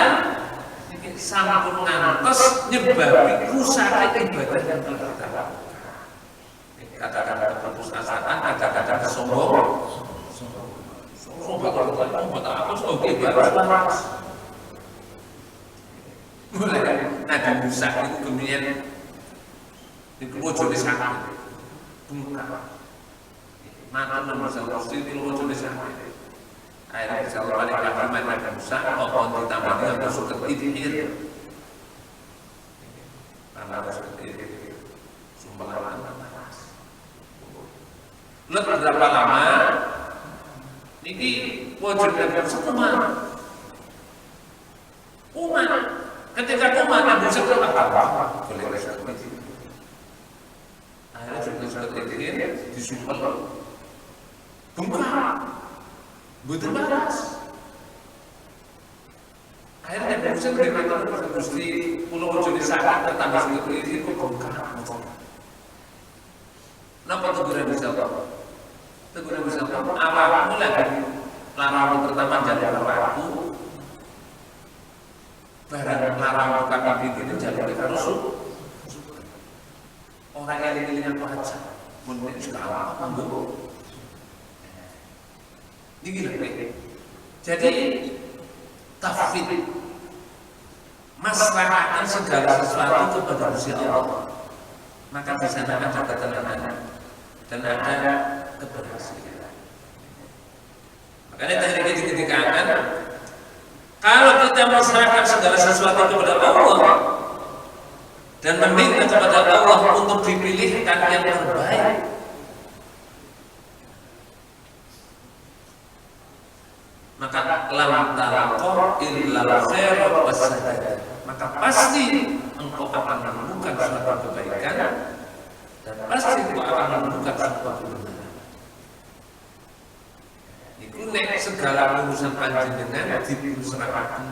sampun ngantos nyebabi rusak ibadah yang telah kita lakukan. Kata-kata keputusasaan, kata-kata kesombongan. Mulai Nabi Musa itu kemudian dikewujud sakit, bengkak. Mata nomor satu itu wujud sakit. Akhirnya bisa balik lagi Nabi Musa, pohon ditambah dengan masuk ke titik karena masuk ke titik sumbangan panas. Lalu berapa lama? Ini wujud Nabi Musa umat. Ketika umat Nabi Musa apa? Boleh seperti itu. Akhirnya juga seperti itu disumpel, bengkak. Butuh balas. Akhirnya Nabi Musa berkata, Gusti, pulau wujud sakit tetangga seperti ini kok bengkak. Napa teguran bisa apa? Teguran bisa apa? Awakmu lagi larang pertama jalur aku, barang larang bukan pintu ini jalur harus. Orang yang dilihat wajah, mungkin sekarang apa bu? Jadi tafwid maslahatan segala sesuatu kepada Gusti Allah, maka di sana ada ketenangan dan ada keberhasilan. Makanya tadi kita dikatakan kalau kita menyerahkan segala sesuatu kepada Allah dan meminta kepada Allah untuk dipilihkan yang terbaik, maka lam talaqo illa khair wasadad, maka pasti engkau akan menemukan suatu kebaikan dan pasti engkau akan menemukan suatu kebenaran. Itu nek segala urusan panjenengan diserahkan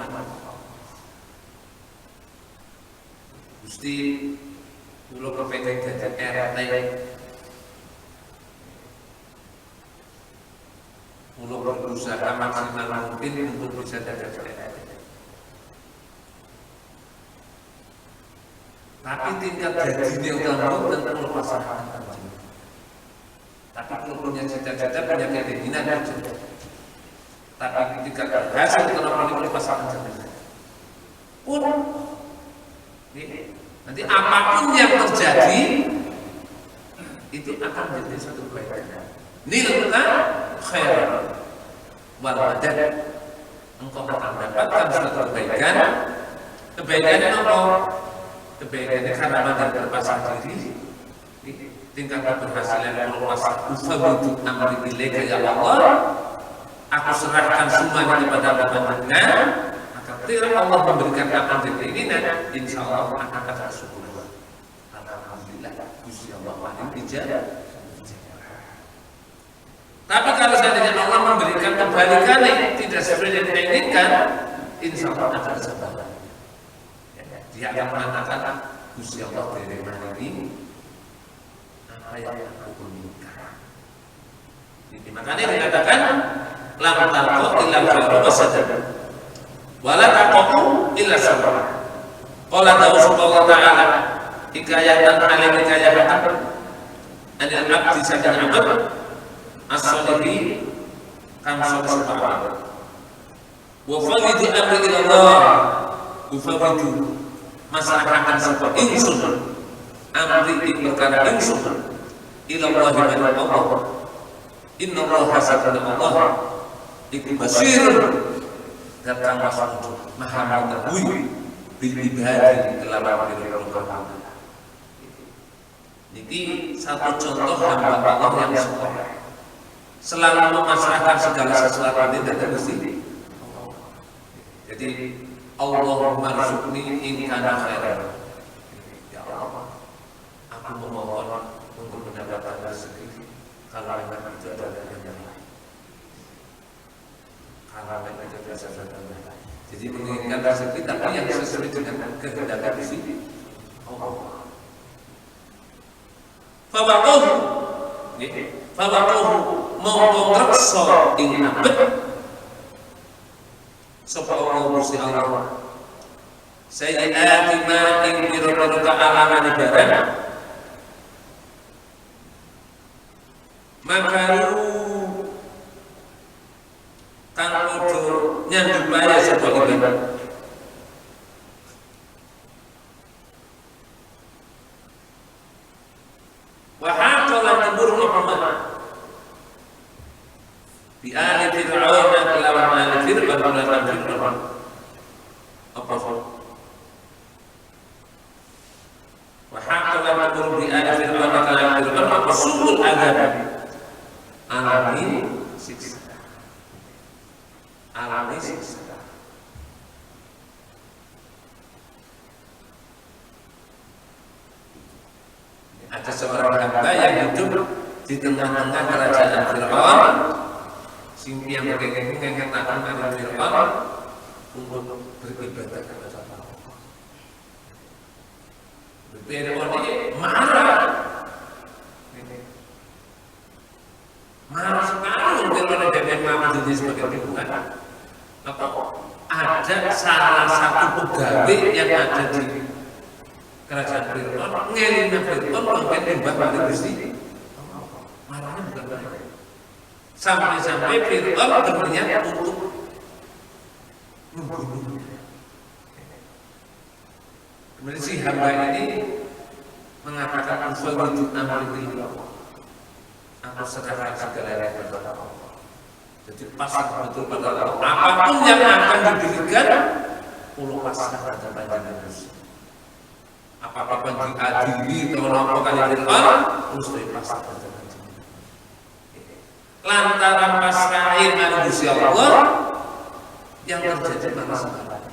Gusti kula kepengin dadi RT Mula berusaha maksimal mungkin untuk bisa jaga. Tapi tingkat gajinya utama dan melepaskan. Tapi kalau punya cita-cita, punya keinginan, tapi tingkat berhasil kenapa melepaskan pun nanti apapun yang terjadi itu akan menjadi satu kebaikan. Nilta khair wal madad, engkau akan mendapatkan suatu kebaikan. Kebaikannya apa? Kebaikannya karena madad berpasrah diri, tingkat keberhasilan melepaskan ufawidu amri ilaika ya Allah, aku serahkan semuanya kepada Panjenengan. Ketika Allah memberikan apa yang keinginan, insya Allah akan bersyukur. Alhamdulillah, Gusti Allah paling bijak. Tapi kalau seandainya Allah memberikan kebalikannya, tidak sesuai yang kita inginkan, insya Allah akan sabar. Dia akan mengatakan, Gusti Allah dari mana ini, apa yang aku inginkan. Jadi makanya dikatakan, lam tarqu illa khairu wasadad. Wala taqu illa sabra. Qala Allah Ta'ala hikayatan alaihi hikayatan anil abdi saking abd as-salihi kang sabra. Wa fawwidu amri ila Allah. Ufawwidu maslahakan sapa ingsun amri ing perkara ingsun ila Allah maring Allah. Inna Allah hasabuna Allah iku basirun datang masuk maha mengetahui bil ibadi kelawan birrahman. Jadi satu contoh hamba Allah yang soleh selalu memasrahkan segala sesuatu ini dari Gusti. Jadi Allahumma rzuqni in kana khairan. Ya Allah, aku memohon untuk mendapatkan rezeki kalau memang itu adalah yang baik. Jadi menginginkan rezeki tapi yang sesuai dengan kehendak Gusti Allah. Fabaqahu mongko ngrekso ing abet sapa Allah Gusti Allah. Sayyi'ati ma ing pira-pira kealaman ibadah. Makaru kang podo nyandupaya sapa ibadah. Wa haqala nabur Muhammad bi ali fir'aun kelawan ali fir'aun lan fir'aun apa wa haqala nabur bi ali fir'aun kelawan fir'aun apa sulul azab alami siksa. Alami siksa. Ada seorang hamba yang hidup di tengah-tengah kerajaan Fir'aun, sing yang mengatakan dari Fir'aun untuk beribadah kepada Allah. Fir'aun ini marah sekali Fir'aun dan mengaku sebagai Tuhan. Ada salah satu pegawai yang ada di kerajaan Fir'aun ngelinnya Fir'aun mungkin nyembah pada Gusti. Marahnya bukan main. Sampai-sampai Fir'aun berniat untuk membunuhnya. Kemudian si hamba ini mengatakan ufawwidu amri ila Allah. Aku serahkan segalanya kepada Allah. Jadi pasrah betul pada Allah. Apapun yang akan diberikan, Allah pasrah pada Panjenengan Gusti. Apakah diadili atau apa kali Fir'aun, mesti pasrah pada Panjenengan. Lantaran pasrahin pada Gusti Allah, yang terjadi pada segalanya.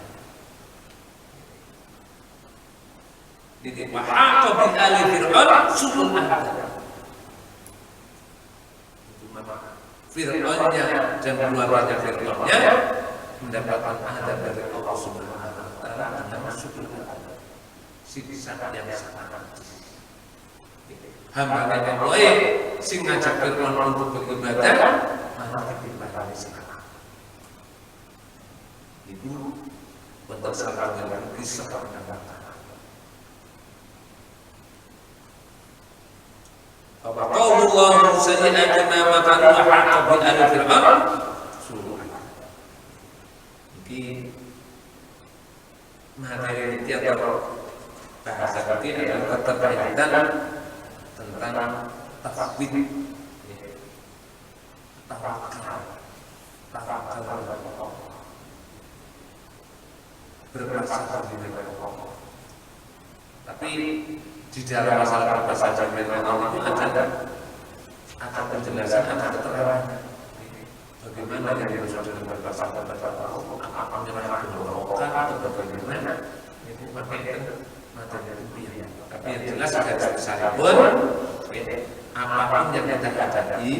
Jadi wahaqa bi ali Fir'aun su'ul adab. Fir'aunnya dan keluarga Fir'aunnya mendapatkan adab dari Allah Subhanahu wa taala dengan su'ul adab. Siksa yang sangat hamba Allah sing ngajak Fir'aun untuk beribadah mari dipilih sekarang. Ibu untuk salah kisah pendapat. Qaulullah sayyi'ati ma makaru wa haqa bi ali fir'aun suruh. Iki materi ini atau bahasa kita adalah keterkaitan tentang tafwid, tawakal berprasangka kepada Allah. Tapi di dalam masalah berprasangka kepada Allah itu ada penjelasan, ada keterangan bagaimana yang dimaksud dengan berprasangka kepada Allah, apa menyerahkan kepada atau bagaimana itu pakai materi rupiah. Tapi yang jelas garis besar pun apapun yang kita hadapi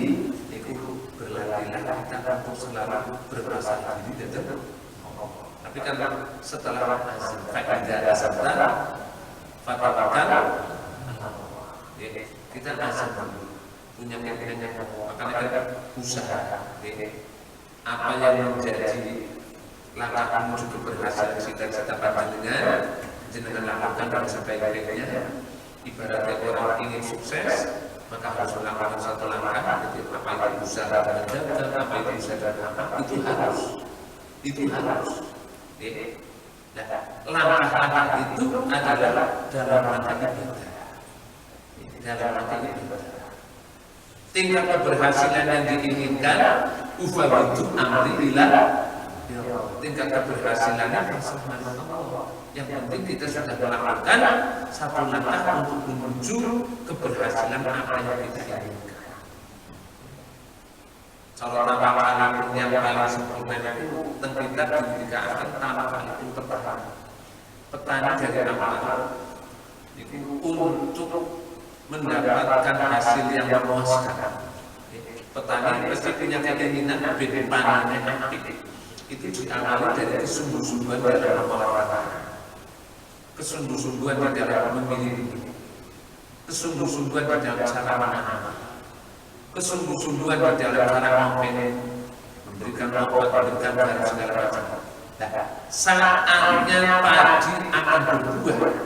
itu berlatihlah kita untuk selalu berprasangka diri dan tapi kan setelah faedah serta fatwakan kita azam punya keyakinan makanya kan usaha apa yang menjadi langkah menuju keberhasilan cita-cita panjenengan jenengan lakukan pada sebaik-baiknya. Ibaratnya orang ingin sukses maka harus melakukan satu langkah, apa itu usaha dengan dagang, apa itu usaha dengan apa, itu harus. Nah, langkah-langkah itu adalah dalam rangka ibadah. Dalam rangka ibadah. Tingkat keberhasilan yang diinginkan ufawwidu amri ila tingkat keberhasilannya bersama Allah. Yang penting kita sudah melakukan satu langkah untuk menuju keberhasilan apa yang kita inginkan. Kalau tawakal yang paling sempurna itu kita diberikan tawakal itu petani dari tawakal itu untuk mendapatkan hasil yang memuaskan. Petani pasti punya keinginan panen apik. Itu diawali dari kesungguh-sungguhan dalam merawat, kesungguh-sungguhan di dalam memilih, kesungguh-sungguhan di dalam cara menanam, kesungguh-sungguhan di dalam cara memanen, memberikan obat, memberikan dan segala macam. Nah, saatnya padi akan berbuah,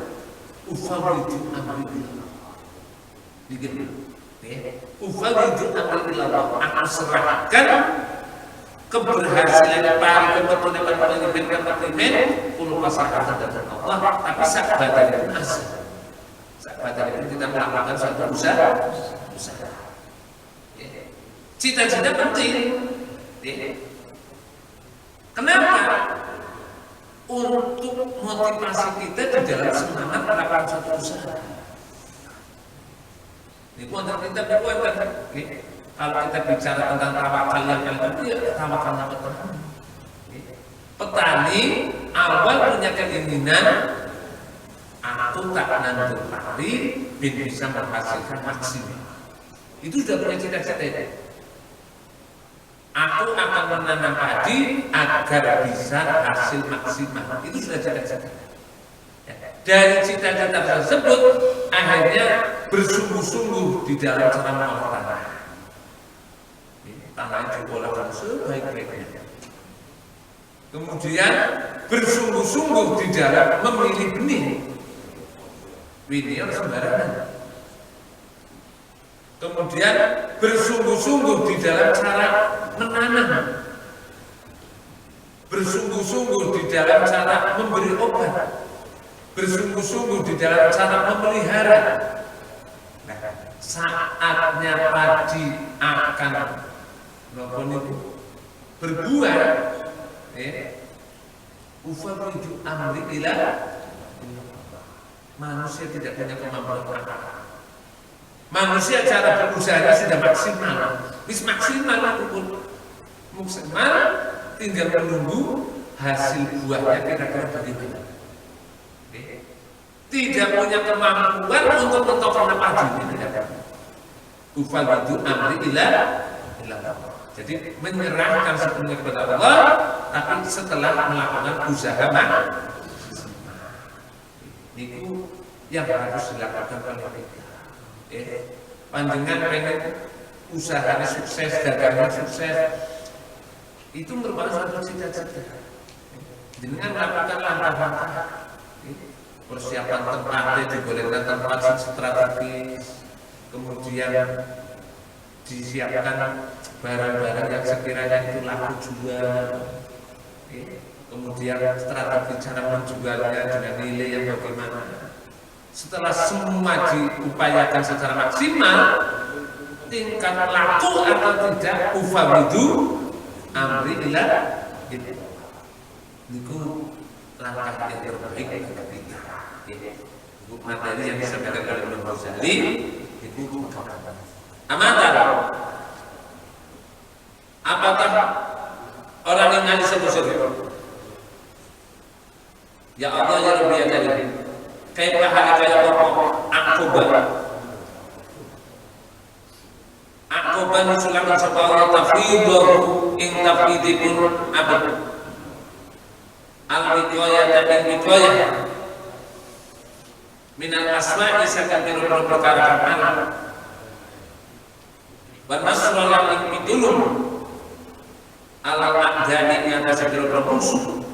ufawwidu amri ilallah. Ufawwidu amri ilallah. Aku serahkan keberhasilan para pemimpin kulo pasrahkan kepada Allah, tapi sahabat itu asal. Sahabat itu kita melakukan suatu usaha. Cita-cita penting. Kenapa? Untuk motivasi kita di dalam semangat melakukan suatu usaha. Ini pun kita berkuatan. Kalau kita bicara tentang tawakal yang penting, tawakal apa petani? Petani awal punya keinginan, aku tak nanti padi, bisa menghasilkan maksimal. Itu sudah punya cita-cita. Aku akan menanam padi agar bisa hasil maksimal. Itu sudah cita-cita. Dari cita-cita tersebut, akhirnya bersungguh-sungguh di dalam cara mengolah tanah. Tanah diolah sebaik-baiknya. Kemudian bersungguh-sungguh di dalam memilih benih. Benih harus sembarangan. Kemudian bersungguh-sungguh di dalam cara menanam. Bersungguh-sungguh di dalam cara memberi obat. Bersungguh-sungguh di dalam cara memelihara. Nah, saatnya padi akan berbuah, ufawwidu amri ilallah. Manusia tidak punya kemampuan apa. Manusia cara berusahanya sudah maksimal. Bis maksimal tinggal menunggu hasil buahnya kira-kira bagaimana. Tidak punya kemampuan untuk mentokkan padi tidak. Ufawwidu amri ilallah. Jadi menyerahkan sepenuhnya kepada Allah, tapi setelah melakukan usaha itu yang harus dilakukan oleh kita. Panjenengan pengen usahanya sukses, dagangnya sukses, itu merupakan satu cita-cita. Dengan melakukan langkah-langkah persiapan tempatnya, dibolehkan tempat strategis, kemudian disiapkan barang-barang yang sekiranya itu laku jual, kemudian strategi cara menjualnya dengan nilai yang bagaimana. Setelah semua diupayakan secara maksimal, tingkat laku atau tidak ufamidu amri ila itu langkah yang terbaik bagi kita. Itu materi yang disampaikan oleh Imam Ghazali itu amatan. Apakah orang yang ngaji sebut ya Allah ya Rabbi ya Karim, kaifa halika ya Aqoban sulaman sabawa tafidhu ing tafidipun abad al-wiqayah dan wiqayah minal asma'i sakan dirubah perkara amal wa nasrullah ing pitulun al-a'dani yang atas dirubah musuh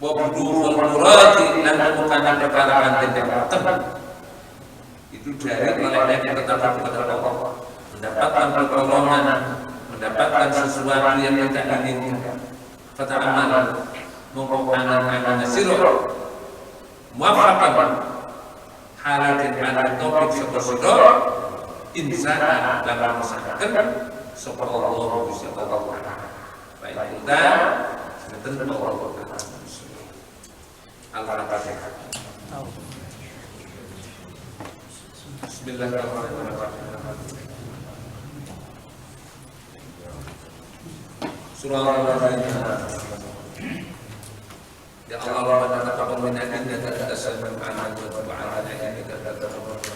wa buduhul murati dan menemukan perkara kantin itu dari nilai yang tetap kepada Allah, mendapatkan pertolongan, mendapatkan sesuatu yang kita inginkan. Fata'amal mengkokanan sirah muafakan halatin pada topik sebersiro insana dalam masyarakat sopa Allah bisa Allah baik kita sebentar Allah Al-Fatihah. Bismillahirrahmanirrahim. Surah Al-Fatihah. Ya Allah, Rabbana taqabbal minna innaka antas samiul alim wa tub 'alaina innaka antat tawwabur rahim.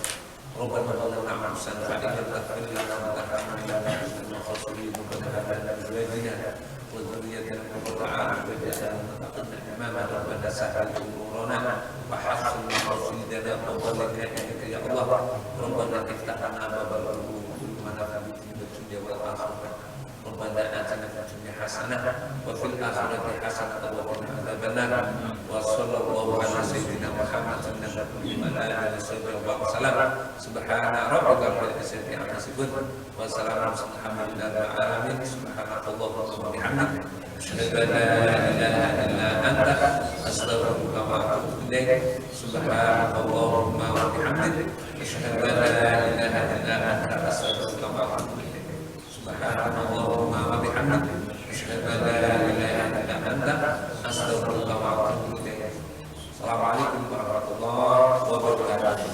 Rabbana zalamna anfusana wa in lam taghfir lana wa tarhamna lanakunanna minal khasirin. Rabbana hab lana min azwajina wa dhurriyyatina qurrata a'yun waj'alna muttaqina imama. Rabbana sahhil umurana wa hassin maqasidana wa dhalika innaka ya Allah. Rabbana iftah lana babal qulub wa naf'na fid dunya wal akhirah. Rabbana atina fid dunya hasanah wa fil akhirati hasanah wa qina adzabannar. Wa sallallahu ala sayyidina Muhammadin nabiyyi wa ala alihi wa sallam. Subhana rabbika rabbil izzati amma yasifun wa salamun alhamdulillahi rabbil alamin. Subhanakallahumma wa bihamdika asyhadu an la ilaha illa anta astaghfiruka wa atubu ilaik. Subhanakallahumma wa bihamdika asyhadu an la ilaha illa anta astaghfiruka wa atubu ilaik. Subhanallahumma wa bihamdika asyhadu an la ilaha illa anta astaghfiruka wa atubu ilaik. Assalamualaikum warahmatullahi wabarakatuh.